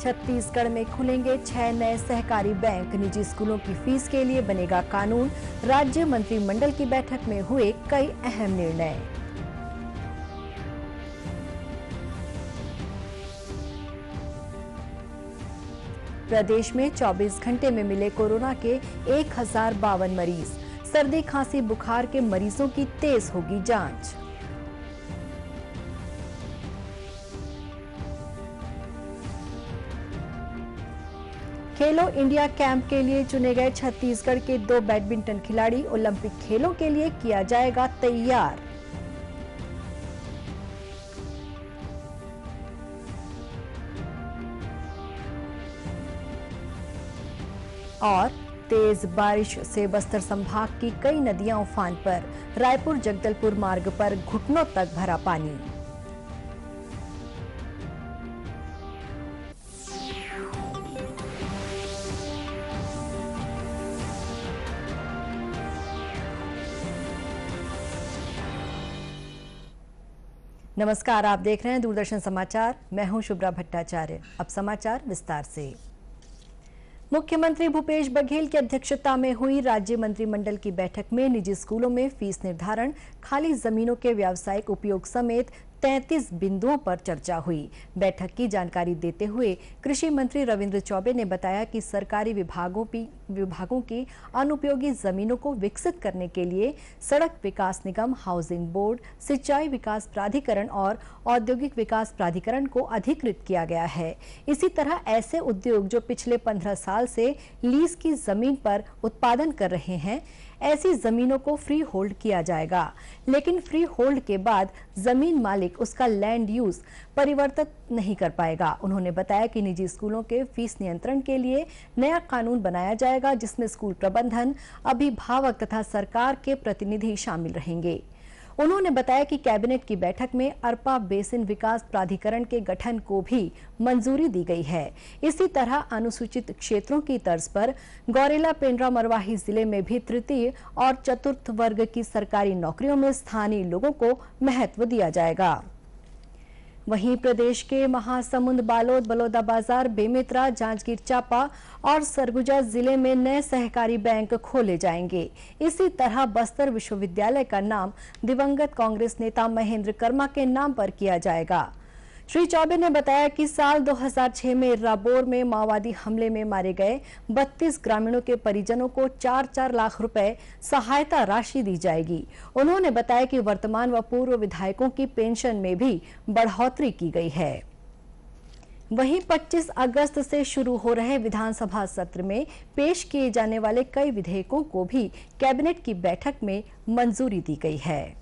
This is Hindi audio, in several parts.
छत्तीसगढ़ में खुलेंगे 6 नए सहकारी बैंक। निजी स्कूलों की फीस के लिए बनेगा कानून। राज्य मंत्रिमंडल की बैठक में हुए कई अहम निर्णय। प्रदेश में 24 घंटे में मिले कोरोना के 1052 मरीज। सर्दी खांसी बुखार के मरीजों की तेज होगी जांच। खेलो इंडिया कैंप के लिए चुने गए छत्तीसगढ़ के 2 बैडमिंटन खिलाड़ी। ओलंपिक खेलों के लिए किया जाएगा तैयार। और तेज बारिश से बस्तर संभाग की कई नदियां उफान पर। रायपुर जगदलपुर मार्ग पर घुटनों तक भरा पानी। नमस्कार, आप देख रहे हैं दूरदर्शन समाचार। मैं हूं शुभ्रा भट्टाचार्य। अब समाचार विस्तार से। मुख्यमंत्री भूपेश बघेल की अध्यक्षता में हुई राज्य मंत्रिमंडल की बैठक में निजी स्कूलों में फीस निर्धारण, खाली जमीनों के व्यावसायिक उपयोग समेत 33 बिंदुओं पर चर्चा हुई। बैठक की जानकारी देते हुए कृषि मंत्री रविंद्र चौबे ने बताया कि सरकारी विभागों की अनुपयोगी जमीनों को विकसित करने के लिए सड़क विकास निगम, हाउसिंग बोर्ड, सिंचाई विकास प्राधिकरण और औद्योगिक विकास प्राधिकरण को अधिकृत किया गया है। इसी तरह ऐसे उद्योग जो पिछले 15 साल से लीज की जमीन पर उत्पादन कर रहे हैं, ऐसी जमीनों को फ्री होल्ड किया जाएगा। लेकिन फ्री होल्ड के बाद जमीन मालिक उसका लैंड यूज परिवर्तित नहीं कर पाएगा। उन्होंने बताया कि निजी स्कूलों के फीस नियंत्रण के लिए नया कानून बनाया जाएगा, जिसमें स्कूल प्रबंधन, अभिभावक तथा सरकार के प्रतिनिधि शामिल रहेंगे। उन्होंने बताया कि कैबिनेट की बैठक में अरपा बेसिन विकास प्राधिकरण के गठन को भी मंजूरी दी गई है। इसी तरह अनुसूचित क्षेत्रों की तर्ज पर गौरेला, पेंड्रा, मरवाही जिले में भी तृतीय और चतुर्थ वर्ग की सरकारी नौकरियों में स्थानीय लोगों को महत्व दिया जाएगा। वहीं प्रदेश के महासमुंद, बालोद, बलौदाबाजार, बेमेतरा, जांजगीर चांपा और सरगुजा जिले में नए सहकारी बैंक खोले जाएंगे। इसी तरह बस्तर विश्वविद्यालय का नाम दिवंगत कांग्रेस नेता महेंद्र कर्मा के नाम पर किया जाएगा। श्री चौबे ने बताया कि साल 2006 में राबोर में माओवादी हमले में मारे गए 32 ग्रामीणों के परिजनों को 4-4 लाख रुपए सहायता राशि दी जाएगी। उन्होंने बताया कि वर्तमान व पूर्व विधायकों की पेंशन में भी बढ़ोतरी की गई है। वहीं 25 अगस्त से शुरू हो रहे विधानसभा सत्र में पेश किए जाने वाले कई विधेयकों को भी कैबिनेट की बैठक में मंजूरी दी गई है।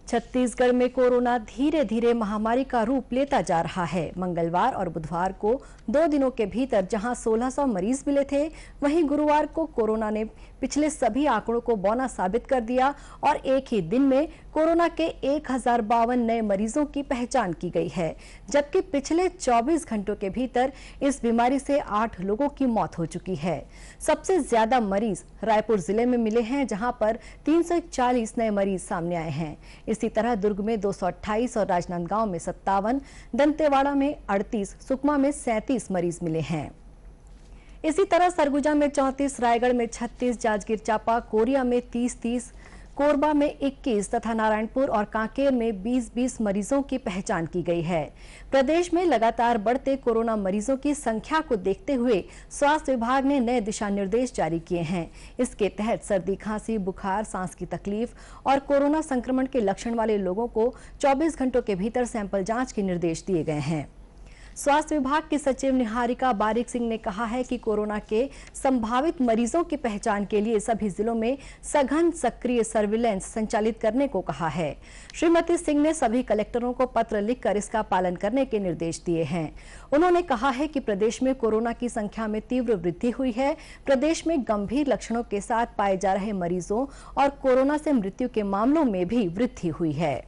छत्तीसगढ़ में कोरोना धीरे धीरे महामारी का रूप लेता जा रहा है। मंगलवार और बुधवार को 2 दिनों के भीतर जहां 1600 मरीज मिले थे, वहीं गुरुवार को कोरोना ने पिछले सभी आंकड़ों को बौना साबित कर दिया और एक ही दिन में कोरोना के 1052 नए मरीजों की पहचान की गई है। जबकि पिछले 24 घंटों के भीतर इस बीमारी से 8 लोगों की मौत हो चुकी है। सबसे ज्यादा मरीज रायपुर जिले में मिले हैं, जहां पर 340 नए मरीज सामने आए हैं। इसी तरह दुर्ग में 228 और राजनांदगांव में 57, दंतेवाड़ा में 38, सुकमा में 37 मरीज मिले हैं। इसी तरह सरगुजा में 34, रायगढ़ में 36, जांजगीर चांपा, कोरिया में 30-30, कोरबा में 21 तथा नारायणपुर और कांकेर में 20-20 मरीजों की पहचान की गई है। प्रदेश में लगातार बढ़ते कोरोना मरीजों की संख्या को देखते हुए स्वास्थ्य विभाग ने नए दिशा निर्देश जारी किए हैं। इसके तहत सर्दी, खांसी, बुखार, सांस की तकलीफ और कोरोना संक्रमण के लक्षण वाले लोगों को 24 घंटों के भीतर सैंपल जांच के निर्देश दिए गए हैं। स्वास्थ्य विभाग की सचिव निहारिका बारिक सिंह ने कहा है कि कोरोना के संभावित मरीजों की पहचान के लिए सभी जिलों में सघन सक्रिय सर्विलांस संचालित करने को कहा है। श्रीमती सिंह ने सभी कलेक्टरों को पत्र लिखकर इसका पालन करने के निर्देश दिए हैं। उन्होंने कहा है कि प्रदेश में कोरोना की संख्या में तीव्र वृद्धि हुई है। प्रदेश में गंभीर लक्षणों के साथ पाए जा रहे मरीजों और कोरोना से मृत्यु के मामलों में भी वृद्धि हुई है।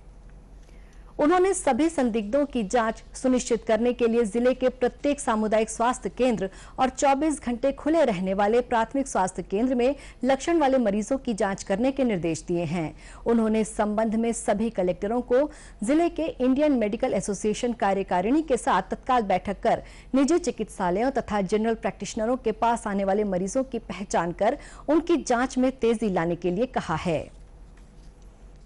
उन्होंने सभी संदिग्धों की जांच सुनिश्चित करने के लिए जिले के प्रत्येक सामुदायिक स्वास्थ्य केंद्र और 24 घंटे खुले रहने वाले प्राथमिक स्वास्थ्य केंद्र में लक्षण वाले मरीजों की जांच करने के निर्देश दिए हैं। उन्होंने इस संबंध में सभी कलेक्टरों को जिले के इंडियन मेडिकल एसोसिएशन कार्यकारिणी के साथ तत्काल बैठक कर निजी चिकित्सालयों तथा जनरल प्रैक्टिशनरों के पास आने वाले मरीजों की पहचान कर उनकी जाँच में तेजी लाने के लिए कहा है।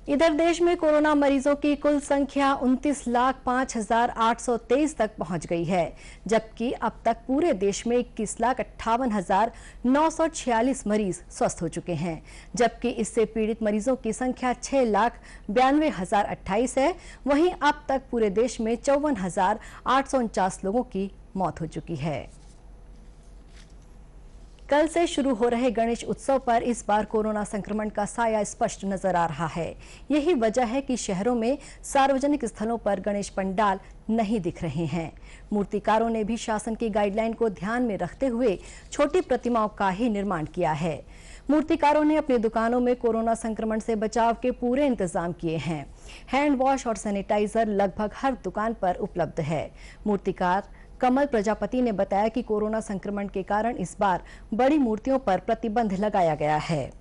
इधर देश में कोरोना मरीजों की कुल संख्या 29,05,823 तक पहुंच गई है, जबकि अब तक पूरे देश में 21,58,946 मरीज स्वस्थ हो चुके हैं, जबकि इससे पीड़ित मरीजों की संख्या 6,92,028 है। वहीं अब तक पूरे देश में 54,849 लोगों की मौत हो चुकी है। कल से शुरू हो रहे गणेश उत्सव पर इस बार कोरोना संक्रमण का साया स्पष्ट नजर आ रहा है। यही वजह है कि शहरों में सार्वजनिक स्थलों पर गणेश पंडाल नहीं दिख रहे हैं। मूर्तिकारों ने भी शासन की गाइडलाइन को ध्यान में रखते हुए छोटी प्रतिमाओं का ही निर्माण किया है। मूर्तिकारों ने अपनी दुकानों में कोरोना संक्रमण से बचाव के पूरे इंतजाम किए हैं। हैंड वॉश और सैनिटाइजर लगभग हर दुकान पर उपलब्ध है। मूर्तिकार कमल प्रजापति ने बताया कि कोरोना संक्रमण के कारण इस बार बड़ी मूर्तियों पर प्रतिबंध लगाया गया है,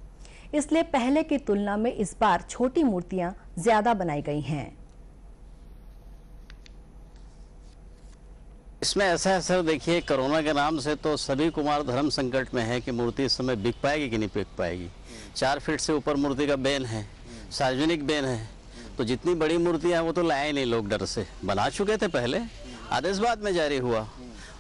इसलिए पहले की तुलना में इस बार छोटी मूर्तियां ज्यादा बनाई गई हैं। इसमें ऐसा सर देखिए, कोरोना के नाम से तो सभी कुमार धर्म संकट में है कि मूर्ति इस समय बिक पाएगी कि नहीं बिक पाएगी। 4 फीट से ऊपर मूर्ति का बैन है, सार्वजनिक बैन है, तो जितनी बड़ी मूर्तियां वो तो लाए नहीं, लोग डर से बना चुके थे पहले, आदेश बाद में जारी हुआ,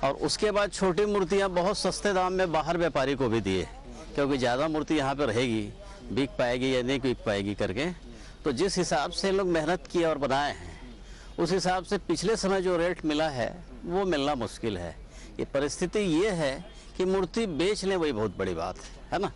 और उसके बाद छोटी मूर्तियां बहुत सस्ते दाम में बाहर व्यापारी को भी दिए, क्योंकि ज़्यादा मूर्ति यहाँ पर रहेगी, बिक पाएगी या नहीं बिक पाएगी करके। तो जिस हिसाब से लोग मेहनत किए और बनाए हैं, उस हिसाब से पिछले समय जो रेट मिला है वो मिलना मुश्किल है। ये परिस्थिति ये है कि मूर्ति बेच लें, वही बहुत बड़ी बात है ना।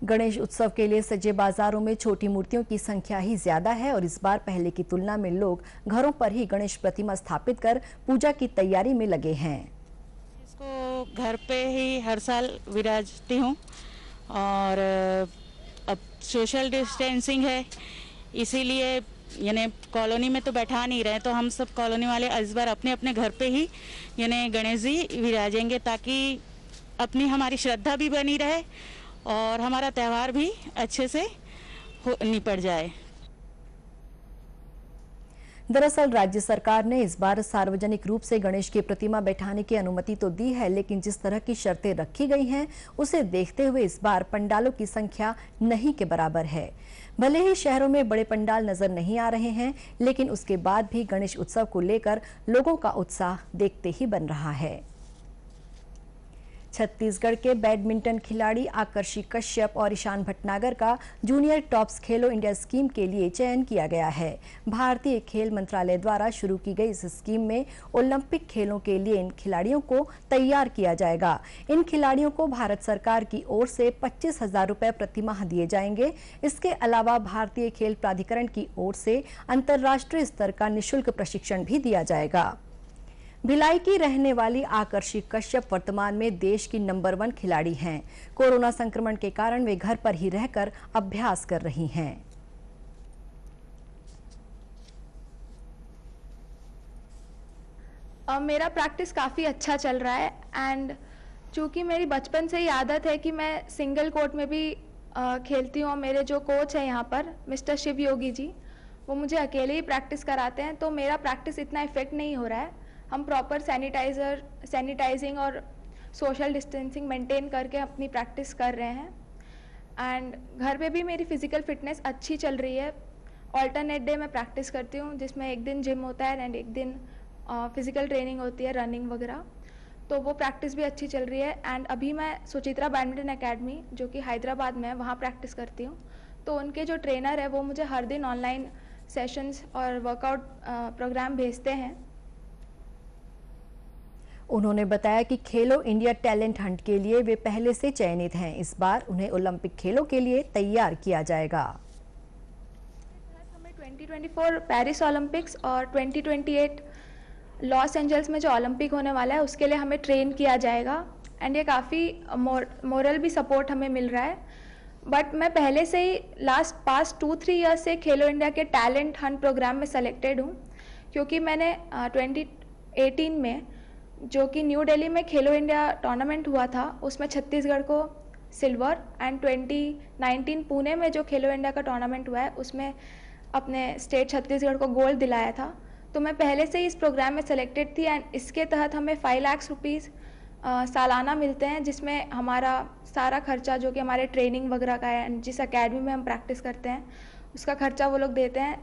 गणेश उत्सव के लिए सजे बाजारों में छोटी मूर्तियों की संख्या ही ज्यादा है और इस बार पहले की तुलना में लोग घरों पर ही गणेश प्रतिमा स्थापित कर पूजा की तैयारी में लगे हैं। इसको घर पे ही हर साल विराजती हूँ और अब सोशल डिस्टेंसिंग है, इसीलिए यानी कॉलोनी में तो बैठा नहीं रहे, तो हम सब कॉलोनी वाले इस बार अपने अपने घर पे ही यानी गणेश जी विराजेंगे, ताकि अपनी हमारी श्रद्धा भी बनी रहे और हमारा त्यौहार भी अच्छे से निपट जाए। दरअसल राज्य सरकार ने इस बार सार्वजनिक रूप से गणेश की प्रतिमा बैठाने की अनुमति तो दी है, लेकिन जिस तरह की शर्तें रखी गई हैं उसे देखते हुए इस बार पंडालों की संख्या नहीं के बराबर है। भले ही शहरों में बड़े पंडाल नजर नहीं आ रहे हैं, लेकिन उसके बाद भी गणेश उत्सव को लेकर लोगों का उत्साह देखते ही बन रहा है। छत्तीसगढ़ के बैडमिंटन खिलाड़ी आकर्षि कश्यप और ईशान भटनागर का जूनियर टॉप्स खेलो इंडिया स्कीम के लिए चयन किया गया है। भारतीय खेल मंत्रालय द्वारा शुरू की गई इस स्कीम में ओलंपिक खेलों के लिए इन खिलाड़ियों को तैयार किया जाएगा। इन खिलाड़ियों को भारत सरकार की ओर से 25,000 रुपए प्रतिमाह दिए जाएंगे। इसके अलावा भारतीय खेल प्राधिकरण की ओर से अंतर्राष्ट्रीय स्तर का निःशुल्क प्रशिक्षण भी दिया जाएगा। भिलाई की रहने वाली आकर्षि कश्यप वर्तमान में देश की नंबर 1 खिलाड़ी हैं। कोरोना संक्रमण के कारण वे घर पर ही रहकर अभ्यास कर रही हैं। मेरा प्रैक्टिस काफ़ी अच्छा चल रहा है एंड चूँकि मेरी बचपन से ही आदत है कि मैं सिंगल कोर्ट में भी खेलती हूँ। मेरे जो कोच हैं यहाँ पर मिस्टर शिव योगी जी, वो मुझे अकेले ही प्रैक्टिस कराते हैं, तो मेरा प्रैक्टिस इतना इफेक्ट नहीं हो रहा है। हम प्रॉपर सैनिटाइजिंग और सोशल डिस्टेंसिंग मेंटेन करके अपनी प्रैक्टिस कर रहे हैं एंड घर पे भी मेरी फिज़िकल फिटनेस अच्छी चल रही है। ऑल्टरनेट डे मैं प्रैक्टिस करती हूँ, जिसमें एक दिन जिम होता है एंड एक दिन फिज़िकल ट्रेनिंग होती है, रनिंग वगैरह, तो वो प्रैक्टिस भी अच्छी चल रही है। एंड अभी मैं सुचित्रा बैडमिंटन एकेडमी जो कि हैदराबाद में है, वहाँ प्रैक्टिस करती हूँ। तो उनके जो ट्रेनर है वो मुझे हर दिन ऑनलाइन सेशंस और वर्कआउट प्रोग्राम भेजते हैं। उन्होंने बताया कि खेलो इंडिया टैलेंट हंट के लिए वे पहले से चयनित हैं। इस बार उन्हें ओलंपिक खेलों के लिए तैयार किया जाएगा। हमें 2024 पेरिस ओलंपिक्स और 2028 लॉस एंजल्स में जो ओलंपिक होने वाला है उसके लिए हमें ट्रेन किया जाएगा एंड ये काफ़ी मोरल भी सपोर्ट हमें मिल रहा है। बट मैं पहले से ही पास्ट 2-3 ईयर्स से खेलो इंडिया के टैलेंट हंट प्रोग्राम में सेलेक्टेड हूँ, क्योंकि मैंने 2018 में जो कि न्यू दिल्ली में खेलो इंडिया टूर्नामेंट हुआ था उसमें छत्तीसगढ़ को सिल्वर, एंड 2019 पुणे में जो खेलो इंडिया का टूर्नामेंट हुआ है उसमें अपने स्टेट छत्तीसगढ़ को गोल्ड दिलाया था। तो मैं पहले से ही इस प्रोग्राम में सेलेक्टेड थी, एंड इसके तहत हमें 5 लाख रुपीज़ सालाना मिलते हैं, जिसमें हमारा सारा खर्चा जो कि हमारे ट्रेनिंग वगैरह का है, जिस एकेडमी में हम प्रैक्टिस करते हैं उसका खर्चा वो लोग देते हैं।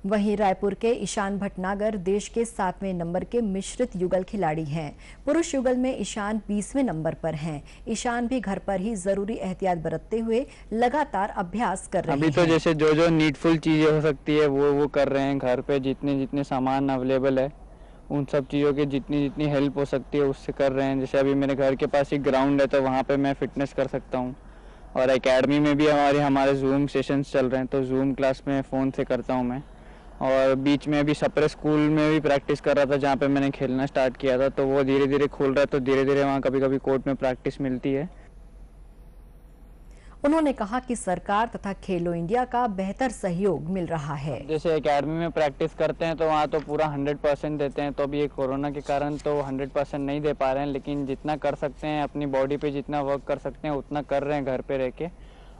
वहीं रायपुर के ईशान भटनागर देश के 7वें नंबर के मिश्रित युगल खिलाड़ी हैं। पुरुष युगल में ईशान 20वें नंबर पर हैं। ईशान भी घर पर ही जरूरी एहतियात बरतते हुए लगातार अभ्यास कर रहे हैं। अभी तो जैसे जो नीडफुल चीजें हो सकती है वो कर रहे हैं। घर पे जितने सामान अवेलेबल है उन सब चीज़ों की जितनी हेल्प हो सकती है उससे कर रहे हैं। जैसे अभी मेरे घर के पास एक ग्राउंड है तो वहाँ पे मैं फिटनेस कर सकता हूँ, और एकेडमी में भी हमारे जूम सेशंस चल रहे हैं तो जूम क्लास में फ़ोन से करता हूँ मैं। और बीच में अभी सप्रे स्कूल में भी प्रैक्टिस कर रहा था जहाँ पे मैंने खेलना स्टार्ट किया था, तो वो धीरे धीरे खुल रहा है तो धीरे धीरे वहाँ कभी कभी कोर्ट में प्रैक्टिस मिलती है। उन्होंने कहा कि सरकार तथा खेलो इंडिया का बेहतर सहयोग मिल रहा है। जैसे एकेडमी में प्रैक्टिस करते हैं तो वहाँ तो पूरा 100% देते हैं, तो अभी ये कोरोना के कारण तो 100% नहीं दे पा रहे हैं, लेकिन जितना कर सकते हैं अपनी बॉडी पे जितना वर्क कर सकते हैं उतना कर रहे हैं घर पे रह के।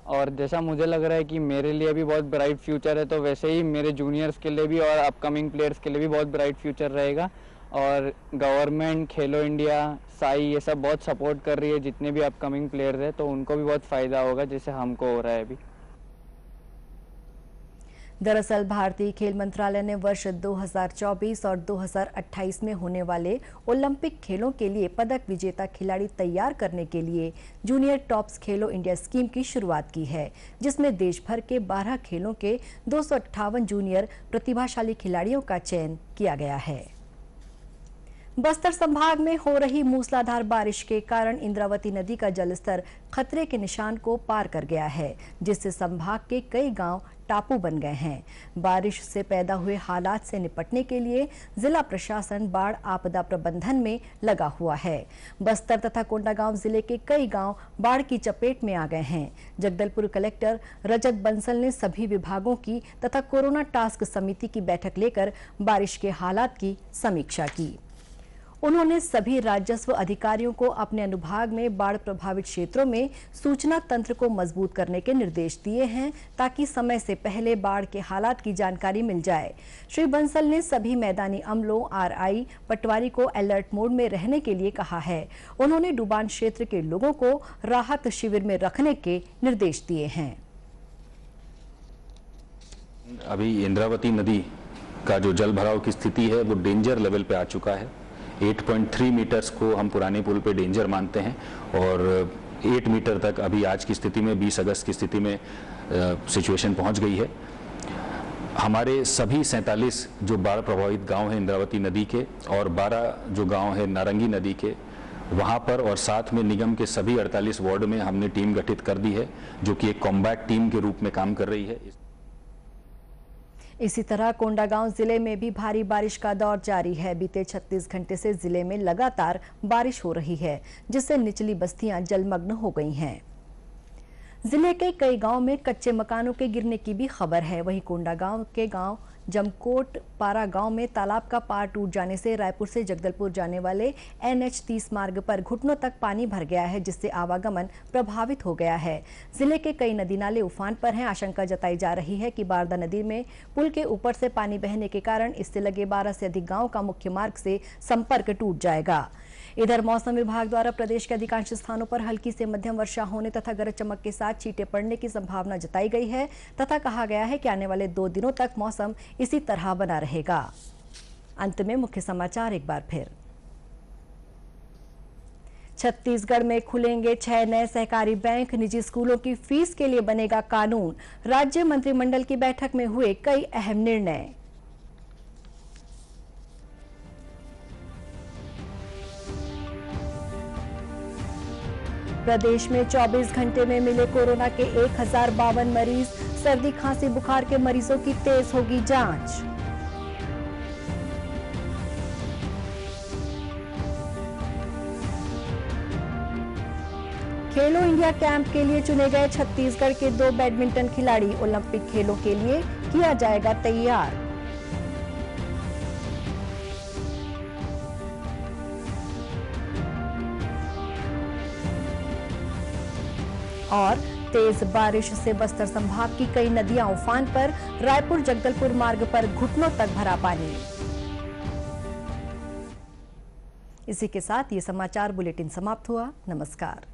और जैसा मुझे लग रहा है कि मेरे लिए भी बहुत ब्राइट फ्यूचर है, तो वैसे ही मेरे जूनियर्स के लिए भी और अपकमिंग प्लेयर्स के लिए भी बहुत ब्राइट फ्यूचर रहेगा। और गवर्नमेंट, खेलो इंडिया, साई ये सब बहुत सपोर्ट कर रही है जितने भी अपकमिंग प्लेयर्स हैं, तो उनको भी बहुत फ़ायदा होगा जैसे हमको हो रहा है अभी। दरअसल भारतीय खेल मंत्रालय ने वर्ष 2024 और 2028 में होने वाले ओलंपिक खेलों के लिए पदक विजेता खिलाड़ी तैयार करने के लिए जूनियर टॉप्स खेलो इंडिया स्कीम की शुरुआत की है, जिसमें देश भर के 12 खेलों के 258 जूनियर प्रतिभाशाली खिलाड़ियों का चयन किया गया है। बस्तर संभाग में हो रही मूसलाधार बारिश के कारण इंद्रावती नदी का जलस्तर खतरे के निशान को पार कर गया है, जिससे संभाग के कई गांव टापू बन गए हैं। बारिश से पैदा हुए हालात से निपटने के लिए जिला प्रशासन बाढ़ आपदा प्रबंधन में लगा हुआ है। बस्तर तथा कोंडागांव जिले के कई गांव बाढ़ की चपेट में आ गए हैं। जगदलपुर कलेक्टर रजत बंसल ने सभी विभागों की तथा कोरोना टास्क समिति की बैठक लेकर बारिश के हालात की समीक्षा की। उन्होंने सभी राजस्व अधिकारियों को अपने अनुभाग में बाढ़ प्रभावित क्षेत्रों में सूचना तंत्र को मजबूत करने के निर्देश दिए हैं, ताकि समय से पहले बाढ़ के हालात की जानकारी मिल जाए। श्री बंसल ने सभी मैदानी अमलों, आरआई, पटवारी को अलर्ट मोड में रहने के लिए कहा है। उन्होंने डुबान क्षेत्र के लोगों को राहत शिविर में रखने के निर्देश दिए हैं। अभी इंद्रावती नदी का जो जल भराव की स्थिति है वो डेंजर लेवल पे आ चुका है। 8.3 मीटर्स को हम पुराने पुल पे डेंजर मानते हैं, और 8 मीटर तक अभी आज की स्थिति में 20 अगस्त की स्थिति में सिचुएशन पहुंच गई है। हमारे सभी 47 जो बाढ़ प्रभावित गांव हैं इंद्रावती नदी के, और 12 जो गांव हैं नारंगी नदी के, वहां पर और साथ में निगम के सभी 48 वार्ड में हमने टीम गठित कर दी है, जो कि एक कॉम्बैट टीम के रूप में काम कर रही है। इसी तरह कोंडागांव जिले में भी भारी बारिश का दौर जारी है। बीते 36 घंटे से जिले में लगातार बारिश हो रही है, जिससे निचली बस्तियां जलमग्न हो गई हैं। जिले के कई गांव में कच्चे मकानों के गिरने की भी खबर है। वहीं कोंडागांव के गांव जमकोट पारा गांव में तालाब का पार टूट जाने से रायपुर से जगदलपुर जाने वाले NH 30 मार्ग पर घुटनों तक पानी भर गया है, जिससे आवागमन प्रभावित हो गया है। जिले के कई नदी नाले उफान पर हैं। आशंका जताई जा रही है कि बारदा नदी में पुल के ऊपर से पानी बहने के कारण इससे लगे 12 से अधिक गाँव का मुख्य मार्ग से संपर्क टूट जाएगा। इधर मौसम विभाग द्वारा प्रदेश के अधिकांश स्थानों पर हल्की से मध्यम वर्षा होने तथा गरज चमक के साथ छींटे पड़ने की संभावना जताई गई है, तथा कहा गया है कि आने वाले 2 दिनों तक मौसम इसी तरह बना रहेगा। अंत में मुख्य समाचार एक बार फिर। छत्तीसगढ़ में खुलेंगे 6 नए सहकारी बैंक। निजी स्कूलों की फीस के लिए बनेगा कानून। राज्य मंत्रिमंडल की बैठक में हुए कई अहम निर्णय। प्रदेश में 24 घंटे में मिले कोरोना के 1052 मरीज। सर्दी खांसी बुखार के मरीजों की तेज होगी जांच। खेलो इंडिया कैंप के लिए चुने गए छत्तीसगढ़ के 2 बैडमिंटन खिलाड़ी ओलंपिक खेलों के लिए किया जाएगा तैयार। और तेज बारिश से बस्तर संभाग की कई नदियां उफान पर, रायपुर जगदलपुर मार्ग पर घुटनों तक भरा पानी। इसी के साथ ये समाचार बुलेटिन समाप्त हुआ। नमस्कार।